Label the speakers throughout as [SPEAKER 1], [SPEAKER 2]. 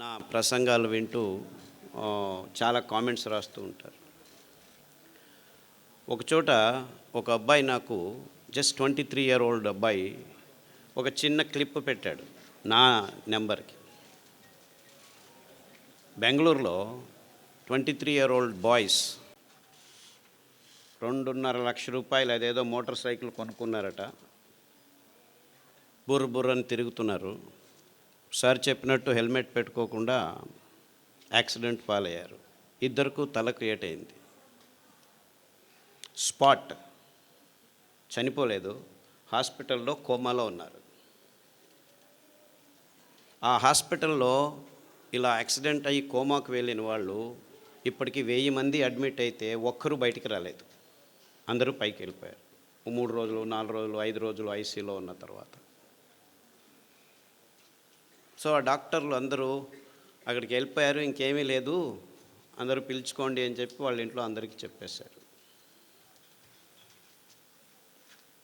[SPEAKER 1] నా ప్రసంగాలు వింటూ చాలా కామెంట్స్ రాస్తూ ఉంటారు. ఒకచోట ఒక అబ్బాయి నాకు జస్ట్ 23 ఓల్డ్ అబ్బాయి ఒక చిన్న క్లిప్ పెట్టాడు నా నెంబర్కి. బెంగళూరులో 23 ఓల్డ్ బాయ్స్ 2.5 లక్షల రూపాయలు అదేదో మోటార్ సైకిల్ కొనుక్కున్నారట. బుర్రని తిరుగుతున్నారు. సార్ చెప్పినట్టు హెల్మెట్ పెట్టుకోకుండా యాక్సిడెంట్ పాలయ్యారు. ఇద్దరికి తలకు ఏటైంది. స్పాట్, చనిపోలేదు, హాస్పిటల్లో కోమాలో ఉన్నారు. ఆ హాస్పిటల్లో ఇలా యాక్సిడెంట్ అయ్యి కోమాకు వెళ్ళిన వాళ్ళు ఇప్పటికీ 1000 మంది అడ్మిట్ అయితే ఒక్కరూ బయటికి రాలేదు. అందరూ పైకి వెళ్ళిపోయారు. 3 రోజులు, 4 రోజులు, 5 రోజులు ఐసీయూలో ఉన్న తర్వాత. సో ఆ డాక్టర్లు అందరూ అక్కడికి వెళ్ళిపోయారు, ఇంకేమీ లేదు, అందరూ పిలుచుకోండి అని చెప్పి వాళ్ళ ఇంట్లో అందరికీ చెప్పేశారు.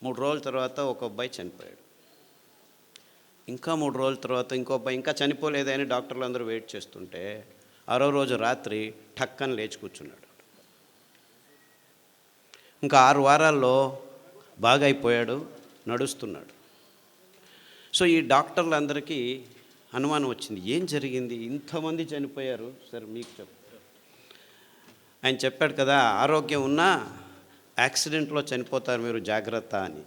[SPEAKER 1] 3 రోజుల తర్వాత ఒక అబ్బాయి చనిపోయాడు. ఇంకా 3 రోజుల తర్వాత ఇంకో అబ్బాయి ఇంకా చనిపోలేదని డాక్టర్లు అందరూ వెయిట్ చేస్తుంటే 6వ రోజు రాత్రి ఠక్కని లేచి కూర్చున్నాడు. ఇంకా 6 వారాల్లో బాగా అయిపోయాడు, నడుస్తున్నాడు. సో ఈ డాక్టర్లందరికీ అనుమానం వచ్చింది, ఏం జరిగింది, ఇంతమంది చనిపోయారు సార్ మీకు చెప్తారు. ఆయన చెప్పాడు కదా, ఆరోగ్యం ఉన్నా యాక్సిడెంట్లో చనిపోతారు మీరు, జాగ్రత్త అని.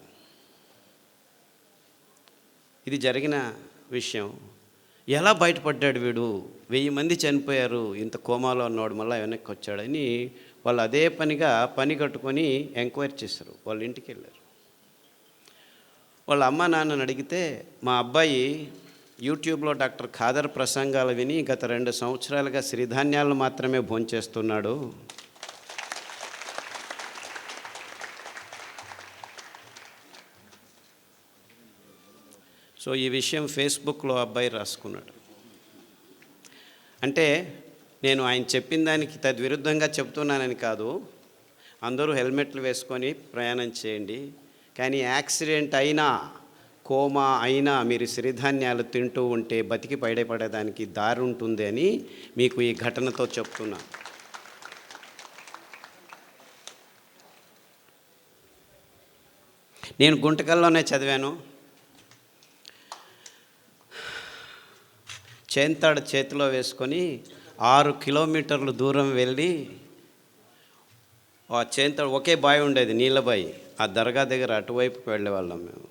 [SPEAKER 1] ఇది జరిగిన విషయం. ఎలా బయటపడ్డాడు వీడు, 1000 మంది చనిపోయారు, ఇంత కోమాలో ఉన్నవాడు మళ్ళీ వెనక్కి వచ్చాడని వాళ్ళు అదే పనిగా పని కట్టుకొని ఎంక్వైరీ చేశారు. వాళ్ళ ఇంటికి వెళ్ళారు. వాళ్ళ అమ్మ నాన్నని అడిగితే, మా అబ్బాయి యూట్యూబ్లో డాక్టర్ ఖాదర్ ప్రసంగాలు విని గత 2 సంవత్సరాలుగా సిరిధాన్యాలను మాత్రమే భోంచేస్తున్నాడు. సో ఈ విషయం ఫేస్బుక్లో అబ్బాయి రాసుకున్నాడు. అంటే నేను ఆయన చెప్పిన దానికి తద్విరుద్ధంగా చెప్తున్నానని కాదు, అందరూ హెల్మెట్లు వేసుకొని ప్రయాణం చేయండి, కానీ యాక్సిడెంట్ అయినా కోమా అయినా మీరు సిరిధాన్యాలు తింటూ ఉంటే బతికి బయటపడేదానికి దారి ఉంటుంది అని మీకు ఈ ఘటనతో చెప్తున్నా. నేను గుంటకల్లోనే చదివాను. చేంతాడు చేతిలో వేసుకొని 6 కిలోమీటర్లు దూరం వెళ్ళి, ఆ చేంతాడు ఒకే బావి ఉండేది, నీళ్ళ బావి, ఆ దర్గా దగ్గర అటువైపుకి వెళ్ళేవాళ్ళం మేము.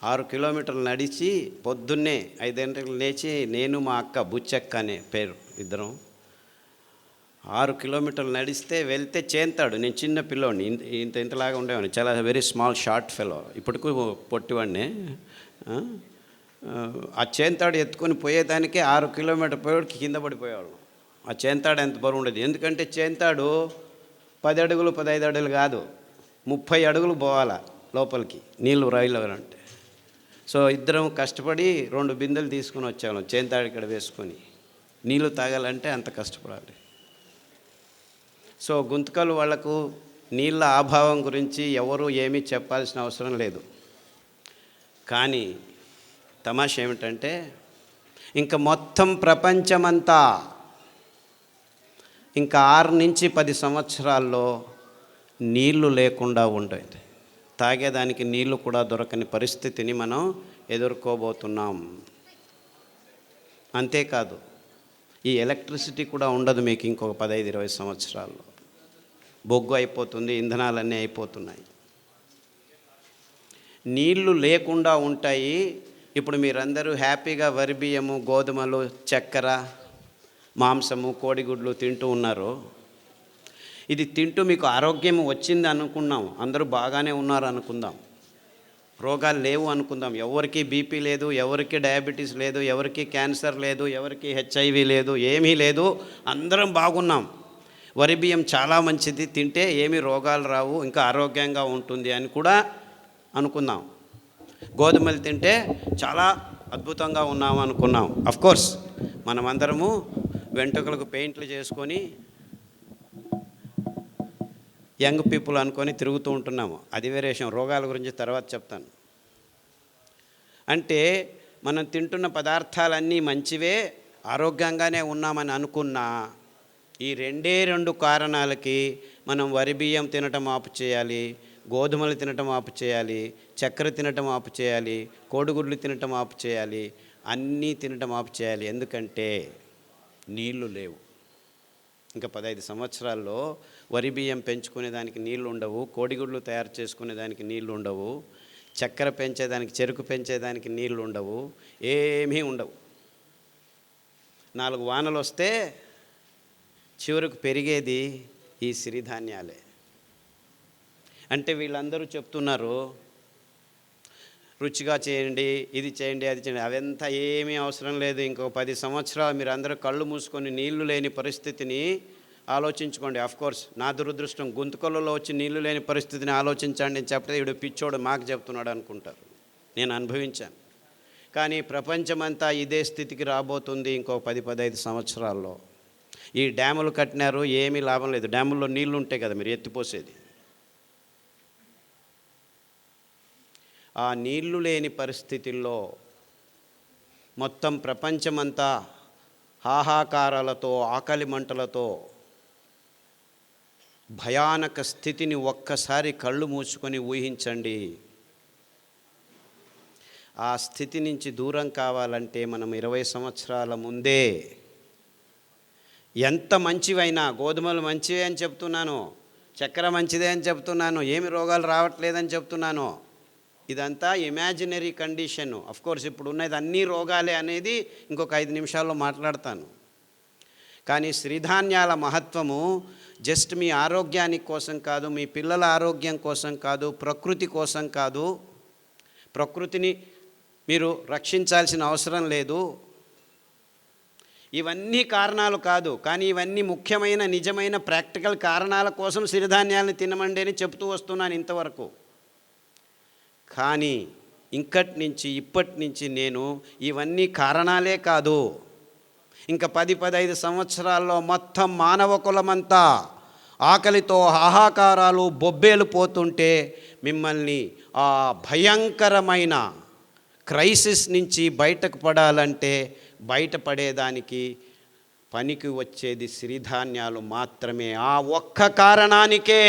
[SPEAKER 1] 6 కిలోమీటర్లు నడిచి పొద్దున్నే 5 గంటలకు లేచి, నేను మా అక్క బుచ్చక్క అనే పేరు ఇద్దరం 6 కిలోమీటర్లు నడిస్తే వెళ్తే చేంతాడు. నేను చిన్న పిల్లోడిని, ఇంతలాగా ఉండేవాడిని, చాలా వెరీ స్మాల్ షార్ట్ ఫెలో, ఇప్పటికూ పొట్టివాడిని. ఆ చేంతాడు ఎత్తుకొని పోయేదానికే 6 కిలోమీటర్ పోయేవాడికి కింద పడిపోయేవాళ్ళం. ఆ చేంతాడు ఎంత బరువు ఉండేది, ఎందుకంటే చేంతాడు 10 అడుగులు 15 అడుగులు కాదు, 30 అడుగులు పోవాలా లోపలికి నీళ్ళు రాయిలంటే. సో ఇద్దరం కష్టపడి 2 బిందెలు తీసుకుని వచ్చాము, చేంతాడు ఇక్కడ వేసుకొని. నీళ్ళు తాగాలంటే అంత కష్టపడాలి. సో గుంతకల్ వాళ్లకు నీళ్ళ అభావం గురించి ఎవరు ఏమీ చెప్పాల్సిన అవసరం లేదు. కానీ తమాషా ఏమిటంటే, ఇంకా మొత్తం ప్రపంచమంతా ఇంకా 6 నుంచి 10 సంవత్సరాల్లో నీళ్లు లేకుండా ఉండేది. తాగేదానికి నీళ్లు కూడా దొరకని పరిస్థితిని మనం ఎదుర్కోబోతున్నాం. అంతేకాదు, ఈ ఎలక్ట్రిసిటీ కూడా ఉండదు మీకు ఇంకొక 15-20 సంవత్సరాల్లో. బొగ్గు అయిపోతుంది, ఇంధనాలన్నీ అయిపోతున్నాయి, నీళ్లు లేకుండా ఉంటాయి. ఇప్పుడు మీరందరూ హ్యాపీగా వరి బియ్యము, గోధుమలు, చక్కెర, మాంసము, కోడిగుడ్లు తింటూ ఉన్నారు. ఇది తింటూ మీకు ఆరోగ్యం వచ్చింది అనుకున్నాం, అందరూ బాగానే ఉన్నారు అనుకుందాం, రోగాలు లేవు అనుకుందాం, ఎవరికి బీపీ లేదు, ఎవరికి డయాబెటీస్ లేదు, ఎవరికి క్యాన్సర్ లేదు, ఎవరికి హెచ్ఐవి లేదు, ఏమీ లేదు, అందరం బాగున్నాం. వరి బియ్యం చాలా మంచిది, తింటే ఏమీ రోగాలు రావు, ఇంకా ఆరోగ్యంగా ఉంటుంది అని కూడా అనుకుందాం. గోధుమలు తింటే చాలా అద్భుతంగా ఉన్నాము అనుకున్నాం. అఫ్కోర్స్ మనమందరము వెంట్రుకలకు పెయింట్లు చేసుకొని యంగ్ పీపుల్ అనుకొని తిరుగుతూ ఉంటున్నాము, అది వేరే విషయం, రోగాల గురించి తర్వాత చెప్తాను. అంటే మనం తింటున్న పదార్థాలన్నీ మంచివే, ఆరోగ్యంగానే ఉన్నామని అనుకున్నా ఈ రెండు కారణాలకి మనం వరి బియ్యం తినటం ఆపు చేయాలి, గోధుమలు తినటం ఆపు చేయాలి, చక్కెర తినటం ఆపు చేయాలి, కోడిగుడ్లు తినటం ఆపు చేయాలి, అన్నీ తినటం ఆపు చేయాలి. ఎందుకంటే నీళ్లు లేవు. ఇంకా 15 సంవత్సరాల్లో వరి బియ్యం పెంచుకునేదానికి నీళ్లు ఉండవు, కోడిగుడ్లు తయారు చేసుకునేదానికి నీళ్లు ఉండవు, చక్కెర పెంచేదానికి, చెరుకు పెంచేదానికి నీళ్లు ఉండవు, ఏమీ ఉండవు. 4 వానలు వస్తే చివరకు పెరిగేది ఈ సిరిధాన్యాలే. అంటే వీళ్ళందరూ చెప్తున్నారు రుచిగా చేయండి, ఇది చేయండి, అది చేయండి. అవంతా ఏమీ అవసరం లేదు. ఇంకో 10 సంవత్సరాలు మీరు అందరూ కళ్ళు మూసుకొని నీళ్లు లేని పరిస్థితిని ఆలోచించుకోండి. కోర్స్ నా దురదృష్టం, గొంతుకల్లో వచ్చి నీళ్లు లేని పరిస్థితిని ఆలోచించండి అని చెప్తే వీడు పిచ్చోడు మాకు చెప్తున్నాడు అనుకుంటారు. నేను అనుభవించాను. కానీ ప్రపంచమంతా ఇదే స్థితికి రాబోతుంది ఇంకో 10-15 సంవత్సరాల్లో. ఈ డ్యాములు కట్టినారు, ఏమీ లాభం లేదు. డ్యాముల్లో నీళ్లు ఉంటాయి కదా మీరు ఎత్తిపోసేది. ఆ నీళ్లు లేని పరిస్థితుల్లో మొత్తం ప్రపంచమంతా హాహాకారాలతో, ఆకలి మంటలతో భయానక స్థితిని ఒక్కసారి కళ్ళు మూసుకొని ఊహించండి. ఆ స్థితి నుంచి దూరం కావాలంటే మనం 20 సంవత్సరాల ముందే ఎంత మంచివైనా, గోధుమలు మంచివే అని చెప్తున్నాను, చక్కెర మంచిదే అని చెప్తున్నాను, ఏమి రోగాలు రావట్లేదని చెప్తున్నాను, ఇదంతా ఇమాజినరీ కండిషను. కోర్స్ ఇప్పుడు ఉన్నది అన్ని రోగాలే అనేది ఇంకొక 5 నిమిషాల్లో మాట్లాడతాను. కానీ సిరిధాన్యాల మహత్వము జస్ట్ మీ ఆరోగ్యానికి కోసం కాదు, మీ పిల్లల ఆరోగ్యం కోసం కాదు, ప్రకృతి కోసం కాదు. ప్రకృతిని మీరు రక్షించాల్సిన అవసరం లేదు. ఇవన్నీ కారణాలు కాదు, కానీ ఇవన్నీ ముఖ్యమైన నిజమైన ప్రాక్టికల్ కారణాల కోసం సిరిధాన్యాలను తినమండి అని చెప్తూ వస్తున్నాను ఇంతవరకు. కానీ ఇప్పటి నుంచి నేను ఇవన్నీ కారణాలే కాదు, ఇంకా 10-15 సంవత్సరాల్లో మొత్తం మానవ కులమంతా ఆకలితో హాహాకారాలు బొబ్బేలు పోతుంటే మిమ్మల్ని ఆ భయంకరమైన క్రైసిస్ నుంచి బయటకు పడాలంటే బయటపడేదానికి పనికి వచ్చేది సిరిధాన్యాలు మాత్రమే. ఆ ఒక్క కారణానికే,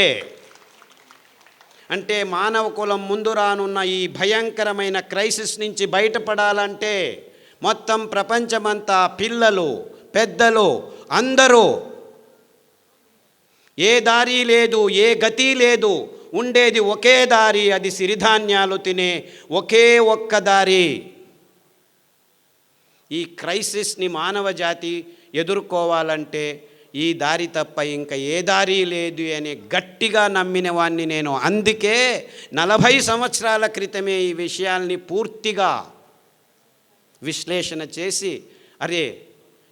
[SPEAKER 1] అంటే మానవ కులం ముందు రానున్న ఈ భయంకరమైన క్రైసిస్ నుంచి బయటపడాలంటే మొత్తం ప్రపంచమంతా పిల్లలు, పెద్దలు అందరూ ఏ దారి లేదు, ఏ గతి లేదు, ఉండేది ఒకే దారి, అది సిరిధాన్యాలు తినే ఒకే ఒక్క దారి. ఈ క్రైసిస్ని మానవ జాతి ఎదుర్కోవాలంటే ఈ దారి తప్ప ఇంకా ఏ దారి లేదు అని గట్టిగా నమ్మిన వాడిని నేను. అందుకే 40 సంవత్సరాల క్రితమే ఈ విషయాల్ని పూర్తిగా విశ్లేషణ చేసి, అరే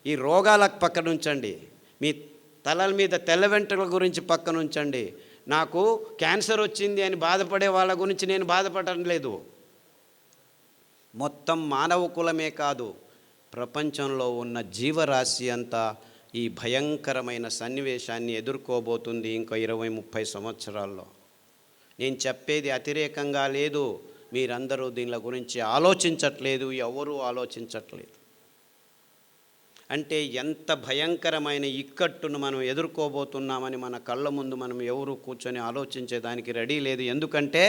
[SPEAKER 1] ఈ రోగాలకు పక్కన ఉంచండి, మీ తలల మీద తెల్ల వెంట్రుకల గురించి పక్కన ఉంచండి, నాకు క్యాన్సర్ వచ్చింది అని బాధపడే వాళ్ళ గురించి నేను బాధపడడం లేదు. మొత్తం మానవ కులమే కాదు, ప్రపంచంలో ఉన్న జీవరాశి అంతా ఈ భయంకరమైన సన్నివేశాన్ని ఎదుర్కోబోతుంది ఇంకో 20-30 సంవత్సరాల్లో. నేను చెప్పేది అతిరేకంగా లేదు, మీరందరూ దీనిల గురించి ఆలోచించట్లేదు, ఎవరూ ఆలోచించట్లేదు. అంటే ఎంత భయంకరమైన ఇక్కట్టును మనం ఎదుర్కోబోతున్నామని మన కళ్ళ ముందు మనం ఎవరు కూర్చొని ఆలోచించేదానికి రెడీ లేదు. ఎందుకంటే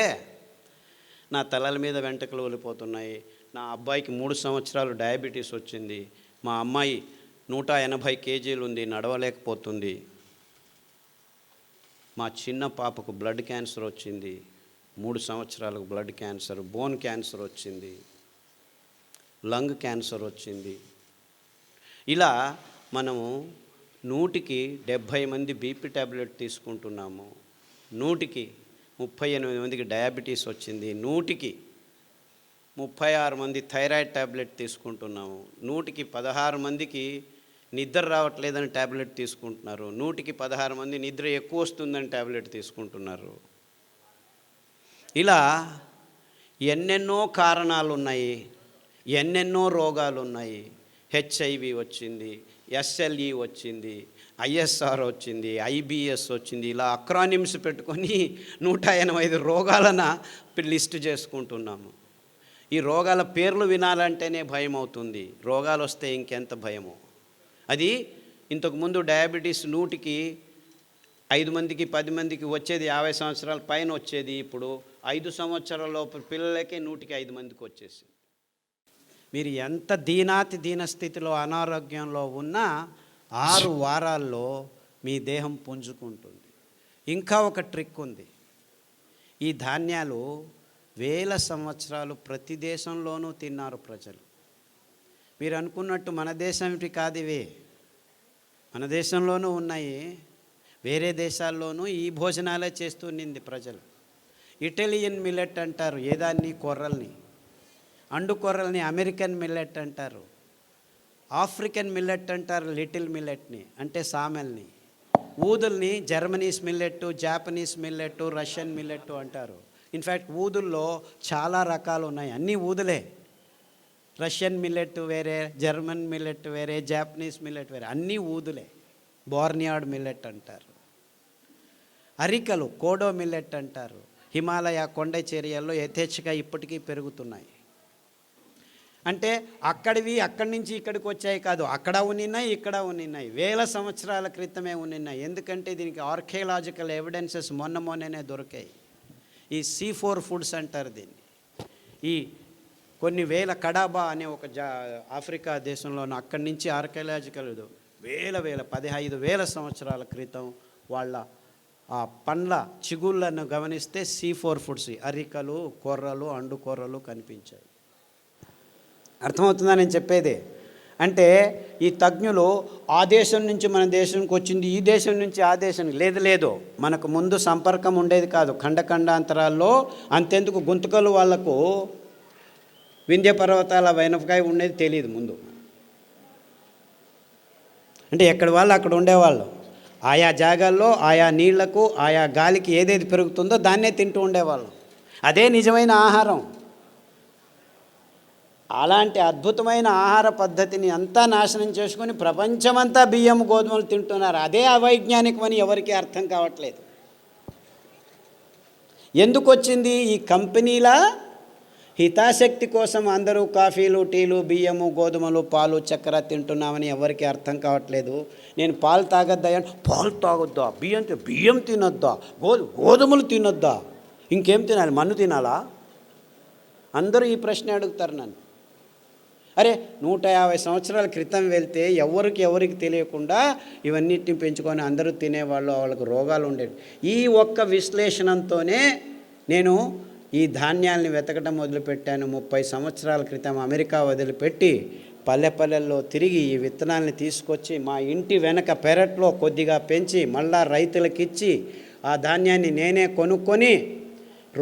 [SPEAKER 1] నా తలల మీద వెంట్రుకలు వెళ్ళిపోతున్నాయి, నా అబ్బాయికి 3 సంవత్సరాలు డయాబెటీస్ వచ్చింది, మా అమ్మాయి 180 కేజీలు ఉంది, నడవలేకపోతుంది, మా చిన్న పాపకు బ్లడ్ క్యాన్సర్ వచ్చింది, 3 సంవత్సరాలకు బ్లడ్ క్యాన్సర్, బోన్ క్యాన్సర్ వచ్చింది, లంగ్ క్యాన్సర్ వచ్చింది. ఇలా మనము 100కి 70 మంది బీపీ ట్యాబ్లెట్ తీసుకుంటున్నాము, 100కి 38 మందికి డయాబెటీస్ వచ్చింది, 100కి 36 మంది థైరాయిడ్ ట్యాబ్లెట్ తీసుకుంటున్నాము, 100కి 16 మందికి నిద్ర రావట్లేదని ట్యాబ్లెట్ తీసుకుంటున్నారు, 100కి 16 మంది నిద్ర ఎక్కువ వస్తుందని ట్యాబ్లెట్ తీసుకుంటున్నారు. ఇలా ఎన్నెన్నో కారణాలు ఉన్నాయి, ఎన్నెన్నో రోగాలు ఉన్నాయి. హెచ్ఐవి వచ్చింది, ఎస్ఎల్ఈ వచ్చింది, ఐఎస్ఆర్ వచ్చింది, ఐబిఎస్ వచ్చింది. ఇలా అక్రానిమ్స్ పెట్టుకొని 185 రోగాలను లిస్టు చేసుకుంటున్నాము. ఈ రోగాల పేర్లు వినాలంటేనే భయం అవుతుంది. రోగాలు వస్తే ఇంకెంత భయమో. అది ఇంతకుముందు డయాబెటీస్ 100కి 5 మందికి 10 మందికి వచ్చేది, 50 సంవత్సరాల పైన వచ్చేది. ఇప్పుడు 5 సంవత్సరాల లోపు పిల్లలకే 100కి 5 మందికి వచ్చేసింది. మీరు ఎంత దీన స్థితిలో అనారోగ్యంలో ఉన్నా 6 వారాల్లో మీ దేహం పుంజుకుంటుంది. ఇంకా ఒక ట్రిక్ ఉంది. ఈ ధాన్యాలు వేల సంవత్సరాలు ప్రతి దేశంలోనూ తిన్నారు ప్రజలు. మీరు అనుకున్నట్టు మన దేశంటి కాదు ఇవే, మన దేశంలోనూ ఉన్నాయి, వేరే దేశాల్లోనూ ఈ భోజనాలే చేస్తూనింది ప్రజలు. ఇటాలియన్ మిల్లెట్ అంటారు ఏదాన్ని, కొర్రల్ని. అండు కొర్రల్ని అమెరికన్ మిల్లెట్ అంటారు. ఆఫ్రికన్ మిల్లెట్ అంటారు లిటిల్ మిల్లెట్ని, అంటే సామెల్ని. ఊదుల్ని జర్మనీస్ మిల్లెట్టు, జాపనీస్ మిల్లెట్టు, రష్యన్ మిల్లెట్టు అంటారు. ఇన్ఫ్యాక్ట్ ఊదుల్లో చాలా రకాలు ఉన్నాయి, అన్నీ ఊదులే. రష్యన్ మిల్లెట్ వేరే, జర్మన్ మిల్లెట్ వేరే, జాపనీస్ మిల్లెట్ వేరే, అన్నీ ఊదులే. బోర్నియాడ్ మిల్లెట్ అంటారు. అరికలు కోడో మిల్లెట్ అంటారు. హిమాలయ కొండ చర్యల్లో యథేచ్ఛగా ఇప్పటికీ పెరుగుతున్నాయి. అంటే అక్కడి నుంచి ఇక్కడికి వచ్చాయి కాదు, అక్కడ ఉన్నాయి ఇక్కడ ఉన్నాయి, వేల సంవత్సరాల క్రితమే ఉన్నాయి. ఎందుకంటే దీనికి ఆర్కియలాజికల్ ఎవిడెన్సెస్ మొన్ననే దొరికాయి. ఈ C4 ఫుడ్స్ అంటారు దీన్ని. ఈ కొన్ని వేల కడాబా అనే ఒక ఆఫ్రికా దేశంలోనూ అక్కడి నుంచి ఆర్కియలాజికల్ వేల 15,000 సంవత్సరాల క్రితం వాళ్ళ ఆ పండ్ల చిగుళ్ళను గమనిస్తే C4 ఫుడ్స్, అరికలు, కొర్రలు, అండు కొర్రలు కనిపించాయి. అర్థమవుతుందా నేను చెప్పేది? అంటే ఈ తజ్ఞులు ఆ దేశం నుంచి మన దేశానికి వచ్చింది, ఈ దేశం నుంచి ఆ దేశానికి లేదు. మనకు ముందు సంపర్కం ఉండేది కాదు. ఖండాంతరాల్లో అంతెందుకు గుంతకలు వాళ్లకు వింధ్య పర్వతాల వెనపకాయ ఉండేది తెలియదు ముందు. అంటే ఎక్కడి వాళ్ళు అక్కడ ఉండేవాళ్ళు. ఆయా జాగాల్లో ఆయా నీళ్లకు ఆయా గాలికి ఏదేది పెరుగుతుందో దాన్నే తింటూ ఉండేవాళ్ళు. అదే నిజమైన ఆహారం. అలాంటి అద్భుతమైన ఆహార పద్ధతిని అంతా నాశనం చేసుకొని ప్రపంచమంతా బియ్యం గోధుమలు తింటున్నారు. అదే అవైజ్ఞానికమని ఎవరికీ అర్థం కావట్లేదు. ఎందుకు వచ్చింది? ఈ కంపెనీల హితాశక్తి కోసం అందరూ కాఫీలు, టీలు, బియ్యము, గోధుమలు, పాలు, చక్కెర తింటున్నామని ఎవరికి అర్థం కావట్లేదు. నేను పాలు తాగొద్దా, పాలు తాగొద్దా, బియ్యం తినొద్దా, గోధుమలు తినొద్దా, ఇంకేం తినాలి, మన్ను తినాలా? అందరూ ఈ ప్రశ్న అడుగుతారు నన్ను. అరే 150 సంవత్సరాల క్రితం వెళ్తే ఎవరికి తెలియకుండా ఇవన్నిటిని పెంచుకొని అందరూ తినేవాళ్ళు, వాళ్ళకు రోగాలు ఉండేవి. ఈ ఒక్క విశ్లేషణతోనే నేను ఈ ధాన్యాల్ని వెతకడం మొదలుపెట్టాను. 30 సంవత్సరాల క్రితం అమెరికా వదిలిపెట్టి పల్లెల్లో తిరిగి ఈ విత్తనాల్ని తీసుకొచ్చి మా ఇంటి వెనక పెరట్లో కొద్దిగా పెంచి మళ్ళా రైతులకిచ్చి ఆ ధాన్యాన్ని నేనే కొనుక్కొని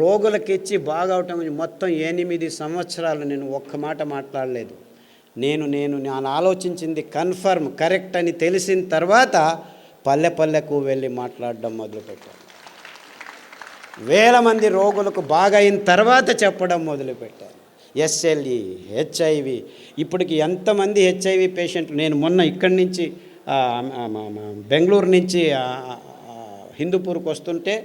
[SPEAKER 1] రోగులకిచ్చి బాగవటం. మొత్తం 8 సంవత్సరాలు నేను ఒక్క మాట మాట్లాడలేదు. నేను ఆలోచించింది కన్ఫర్మ్ కరెక్ట్ అని తెలిసిన తర్వాత పల్లెకు వెళ్ళి మాట్లాడడం మొదలుపెట్టాను. వేల మంది రోగులకు బాగా అయిన తర్వాత చెప్పడం మొదలుపెట్టాను. SLE, HIV, ఇప్పటికి ఎంతమంది HIV పేషెంట్లు. నేను మొన్న ఇక్కడి నుంచి బెంగళూరు నుంచి హిందూపూర్కి వస్తుంటే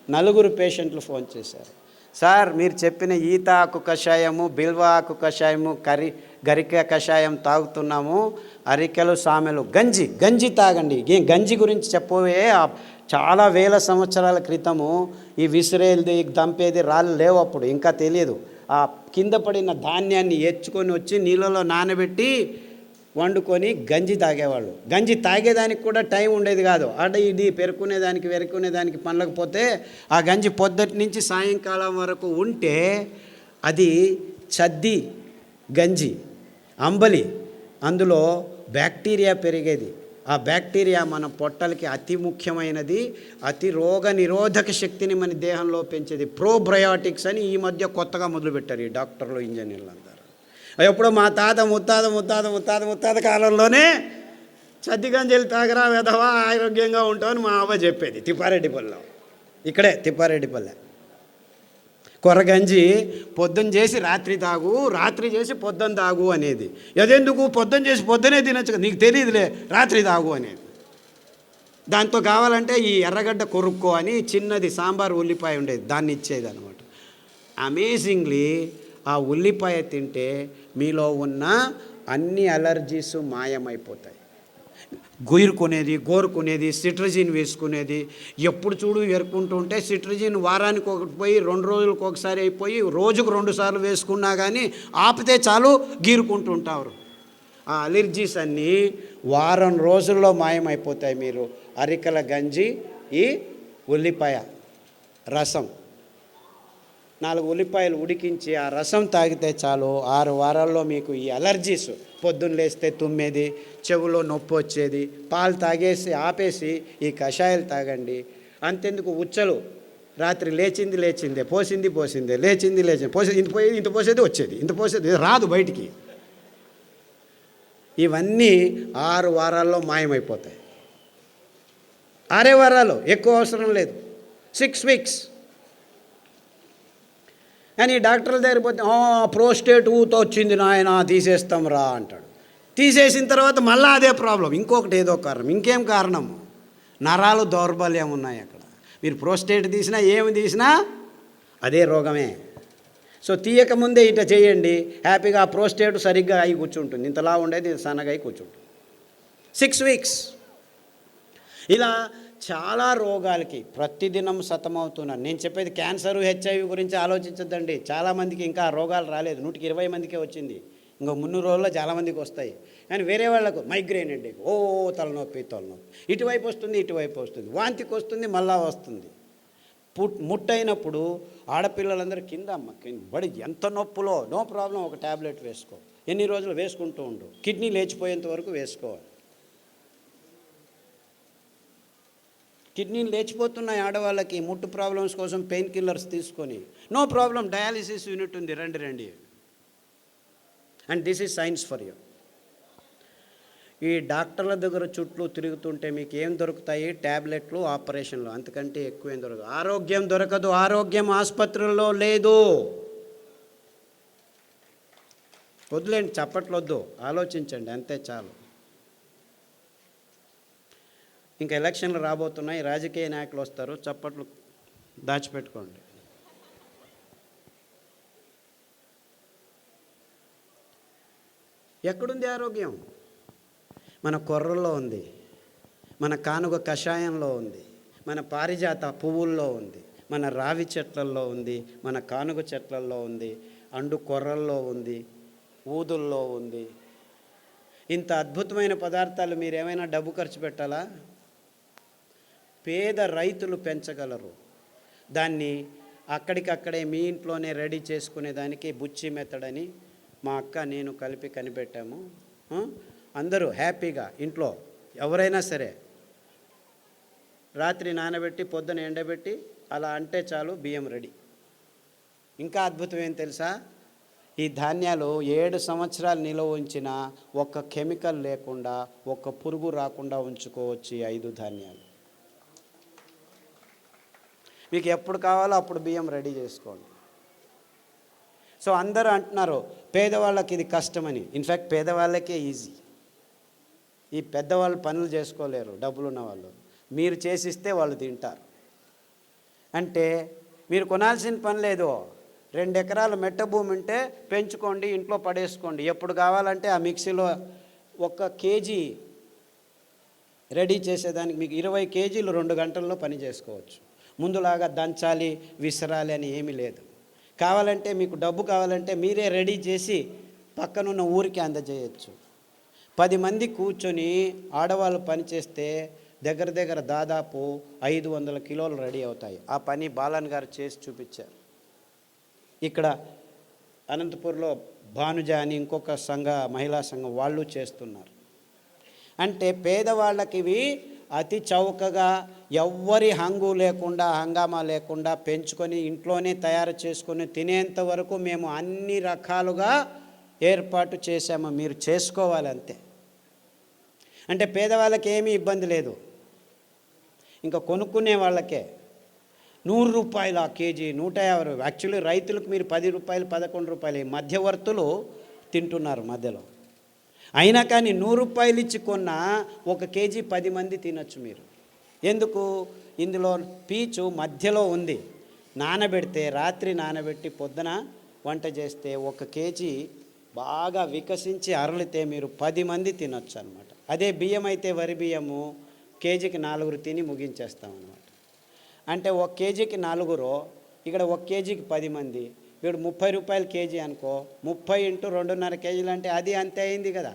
[SPEAKER 1] 4 పేషెంట్లు ఫోన్ చేశారు. సార్ మీరు చెప్పిన ఈత ఆకు కషాయము, బిల్వ ఆకు కషాయము, గరిక కషాయం తాగుతున్నాము, అరికెలు, సామెలు, గంజి తాగండి. గంజి గురించి చెప్పబోయే చాలా వేల సంవత్సరాల క్రితము ఈ విసిరేది, దంపేది రాళ్ళు లేవు, అప్పుడు ఇంకా తెలియదు. ఆ కింద పడిన ధాన్యాన్ని ఎచ్చుకొని వచ్చి నీళ్ళలో నానబెట్టి వండుకొని గంజి తాగేవాళ్ళు. గంజి తాగేదానికి కూడా టైం ఉండేది కాదు. ఇది వెరుకునేదానికి పనలేకపోతే ఆ గంజి పొద్దుటి నుంచి సాయంకాలం వరకు ఉంటే అది చద్ది గంజి, అంబలి. అందులో బ్యాక్టీరియా పెరిగేది. ఆ బ్యాక్టీరియా మన పొట్టలకి అతి ముఖ్యమైనది. అతి రోగ నిరోధక శక్తిని మన దేహంలో పెంచేది. ప్రోబయోటిక్స్ అని ఈ మధ్య కొత్తగా మొదలుపెట్టారు ఈ డాక్టర్లు, ఇంజనీర్లు అందరూ. ఎప్పుడో మా తాత ముత్తాత కాలంలోనే చద్దిగంజలు తాగరా వెధవా, ఆరోగ్యంగా ఉంటామని మా అవ్వ చెప్పేది. తిప్పారెడ్డిపల్లె, ఇక్కడే తిప్పారెడ్డిపల్లె. కొర్రగంజి పొద్దున్న చేసి రాత్రి తాగు, రాత్రి చేసి పొద్దున్న తాగు అనేది. అదెందుకు? పొద్దున్న చేసి పొద్దునే తినచ్చు కదా, నీకు తెలియదులే, రాత్రి తాగు అనేది. దాంతో కావాలంటే ఈ ఎర్రగడ్డ కొరుక్కో అని చిన్నది సాంబార్ ఉల్లిపాయ ఉండేది, దాన్ని ఇచ్చేది అనమాట. అమేజింగ్లీ ఆ ఉల్లిపాయ తింటే మీలో ఉన్న అన్ని అలర్జీస్ మాయమైపోతాయి. గోరుకునేది సిట్రజిన్ వేసుకునేది, ఎప్పుడు చూడు ఎరుకుంటూ ఉంటే సిట్రజిన్ వారానికి ఒకటి పోయి 2 రోజులకు ఒకసారి అయిపోయి రోజుకు 2 సార్లు వేసుకున్నా కానీ ఆపితే చాలు గీరుకుంటూ ఉంటారు. ఆ అలర్జీస్ అన్నీ వారం రోజుల్లో మాయమైపోతాయి. మీరు అరికల గంజి, ఈ ఉల్లిపాయ రసం, 4 ఉల్లిపాయలు ఉడికించి ఆ రసం తాగితే చాలు 6 వారాల్లో మీకు ఈ అలర్జీస్, పొద్దున్న లేస్తే తుమ్మేది, చెవులో నొప్పి వచ్చేది, పాలు తాగేసి ఆపేసి ఈ కషాయాలు తాగండి. అంతెందుకు ఉచ్చలు, రాత్రి లేచిందే, పోసిందే, పోసేది ఇంత పోసేది వచ్చేది, ఇంత పోసేది రాదు బయటికి. ఇవన్నీ 6 వారాల్లో మాయమైపోతాయి. 6 వారాలు, ఎక్కువ అవసరం లేదు, 6 వీక్స్. అని డాక్టర్ల దగ్గర పోతే ప్రోస్టేట్ ఊతో వచ్చింది నాయన తీసేస్తాం రా అంటాడు. తీసేసిన తర్వాత మళ్ళీ అదే ప్రాబ్లం, ఇంకొకటి ఏదో కారణం, ఇంకేం కారణం, నరాలు దౌర్బల్యం ఉన్నాయి అక్కడ. మీరు ప్రోస్టేట్ తీసినా ఏమి తీసినా అదే రోగమే. సో తీయకముందే ఇట చేయండి, హ్యాపీగా ఆ ప్రోస్టేట్ సరిగ్గా అయి కూర్చుంటుంది, ఇంతలా ఉండేది సన్నగా అయి కూర్చుంటుంది. 6 వీక్స్. ఇలా చాలా రోగాలకి ప్రతిదినం సతమవుతున్నారు. నేను చెప్పేది క్యాన్సర్, హెచ్ఐవి గురించి ఆలోచించద్దండి. చాలామందికి ఇంకా రోగాలు రాలేదు, 100కి 20 మందికే వచ్చింది. ఇంకో 300 రోజుల్లో చాలామందికి వస్తాయి. కానీ వేరే వాళ్ళకు మైగ్రేన్ అండి, తలనొప్పి, ఇటువైపు వస్తుంది, వాంతికి వస్తుంది, మళ్ళా వస్తుంది. ముట్టయినప్పుడు ఆడపిల్లలందరూ కింద బడి ఎంత నొప్పులో, నో ప్రాబ్లం, ఒక ట్యాబ్లెట్ వేసుకో, ఎన్ని రోజులు వేసుకుంటూ ఉండు, కిడ్నీ లేచిపోయేంత వరకు వేసుకోవాలి. కిడ్నీలు లేచిపోతున్నాయి ఆడవాళ్ళకి, ముట్టు ప్రాబ్లమ్స్ కోసం పెయిన్ కిల్లర్స్ తీసుకొని, నో ప్రాబ్లం, డయాలిసిస్ యూనిట్ ఉంది, రండి. And this is science for you. ఈ డాక్టర్ల దగ్గర చుట్టూ తిరుగుతుంటే మీకు ఏం దొరుకుతాయి? ట్యాబ్లెట్లు, ఆపరేషన్లు, అంతకంటే ఎక్కువ ఏం దొరకదు. ఆరోగ్యం దొరకదు, ఆరోగ్యం ఆసుపత్రుల్లో లేదు. వద్దులేండి, చప్పట్లొద్దు, ఆలోచించండి, అంతే చాలు. ఇంకా ఎలక్షన్లు రాబోతున్నాయి, రాజకీయ నాయకులు వస్తారు, చప్పట్లు దాచిపెట్టుకోండి. ఎక్కడుంది ఆరోగ్యం? మన కొర్రల్లో ఉంది, మన కానుగ కషాయంలో ఉంది, మన పారిజాత పువ్వుల్లో ఉంది, మన రావి చెట్లల్లో ఉంది, మన కానుగ చెట్లల్లో ఉంది, అండు కొర్రల్లో ఉంది, ఊదుల్లో ఉంది. ఇంత అద్భుతమైన పదార్థాలు మీరు ఏమైనా డబ్బు ఖర్చు పెట్టాలా? పేద రైతులు పెంచగలరు. దాన్ని అక్కడికక్కడే మీ ఇంట్లోనే రెడీ చేసుకునేదానికి బుచ్చి మెత్తడని మా అక్క నేను కలిపి కనిపెట్టాము. అందరూ హ్యాపీగా ఇంట్లో ఎవరైనా సరే రాత్రి నానబెట్టి పొద్దున ఎండబెట్టి అలా అంటే చాలు, బియ్యం రెడీ. ఇంకా అద్భుతం ఏం తెలుసా? ఈ ధాన్యాలు 7 సంవత్సరాలు నిల్వ ఉంచిన ఒక్క కెమికల్ లేకుండా, ఒక్క పురుగు రాకుండా ఉంచుకోవచ్చు ఈ 5 ధాన్యాలు. మీకు ఎప్పుడు కావాలో అప్పుడు బియ్యం రెడీ చేసుకోండి. సో అందరూ అంటున్నారు పేదవాళ్ళకి ఇది కష్టమని. ఇన్ఫ్యాక్ట్ పేదవాళ్ళకే ఈజీ. ఈ పెద్దవాళ్ళు పనులు చేసుకోలేరు, డబ్బులున్న వాళ్ళు. మీరు చేసిస్తే వాళ్ళు తింటారు. అంటే మీరు కొనాల్సిన పని లేదు. 2 ఎకరాలు మెట్ట భూమి ఉంటే పెంచుకోండి, ఇంట్లో పడేసుకోండి. ఎప్పుడు కావాలంటే ఆ మిక్సీలో 1 కేజీ రెడీ చేసేదానికి మీకు 20 కేజీలు 2 గంటల్లో పని చేసుకోవచ్చు. ముందులాగా దంచాలి, విసరాలి అని ఏమీ లేదు. కావాలంటే మీకు డబ్బు కావాలంటే మీరే రెడీ చేసి పక్కనున్న ఊరికి అందజేయచ్చు. 10 మంది కూర్చొని ఆడవాళ్ళు పనిచేస్తే దగ్గర దాదాపు 500 కిలోలు రెడీ అవుతాయి. ఆ పని బాలన్ గారు చేసి చూపించారు. ఇక్కడ అనంతపూర్లో భానుజ అని ఇంకొక మహిళా సంఘం వాళ్ళు చేస్తున్నారు. అంటే పేదవాళ్ళకి ఇవి అతి చౌకగా, ఎవ్వరి హంగామా లేకుండా పెంచుకొని ఇంట్లోనే తయారు చేసుకొని తినేంత వరకు మేము అన్ని రకాలుగా ఏర్పాటు చేశాము. మీరు చేసుకోవాలి అంతే. అంటే పేదవాళ్ళకి ఏమీ ఇబ్బంది లేదు. ఇంకా కొనుక్కునే వాళ్ళకే 100 రూపాయలు ఆ కేజీ, 150. యాక్చువల్లీ రైతులకు మీరు 10 రూపాయలు, 11 రూపాయలు మధ్యవర్తులు తింటున్నారు మధ్యలో. అయినా కానీ 100 రూపాయలు ఇచ్చి కొన్న 1 కేజీ 10 మంది తినొచ్చు మీరు. ఎందుకు? ఇందులో పీచు మధ్యలో ఉంది. నానబెడితే రాత్రి నానబెట్టి పొద్దున వంట చేస్తే 1 కేజీ బాగా వికసించి అరలితే మీరు 10 మంది తినొచ్చు అనమాట. అదే బియ్యం అయితే వరి బియ్యము కేజీకి 4 తిని ముగించేస్తాం అనమాట. అంటే 1 కేజీకి 4, ఇక్కడ 1 కేజీకి 10 మంది, వీడు 30 రూపాయలు కేజీ అనుకో, 30 × 2.5 కేజీలు అంటే అది అంతే అయింది కదా.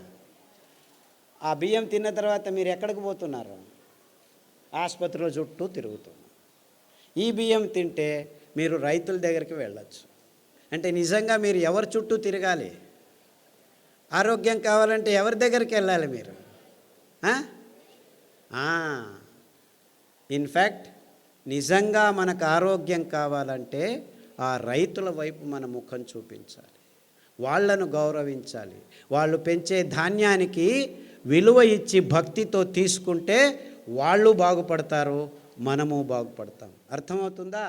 [SPEAKER 1] ఆ బియ్యం తిన్న తర్వాత మీరు ఎక్కడికి పోతున్నారు? ఆసుపత్రిలో చుట్టూ తిరుగుతున్నారు. ఈ బియ్యం తింటే మీరు రైతుల దగ్గరికి వెళ్ళచ్చు. అంటే నిజంగా మీరు ఎవరి చుట్టూ తిరగాలి? ఆరోగ్యం కావాలంటే ఎవరి దగ్గరికి వెళ్ళాలి మీరు? ఇన్ఫ్యాక్ట్ నిజంగా మనకు ఆరోగ్యం కావాలంటే ఆ రైతుల వైపు మన ముఖం చూపించాలి, వాళ్ళను గౌరవించాలి. వాళ్ళు పెంచే ధాన్యానికి విలువ ఇచ్చి భక్తితో తీసుకుంటే వాళ్ళు బాగుపడతారు, మనము బాగుపడతాం. అర్థమవుతుందా?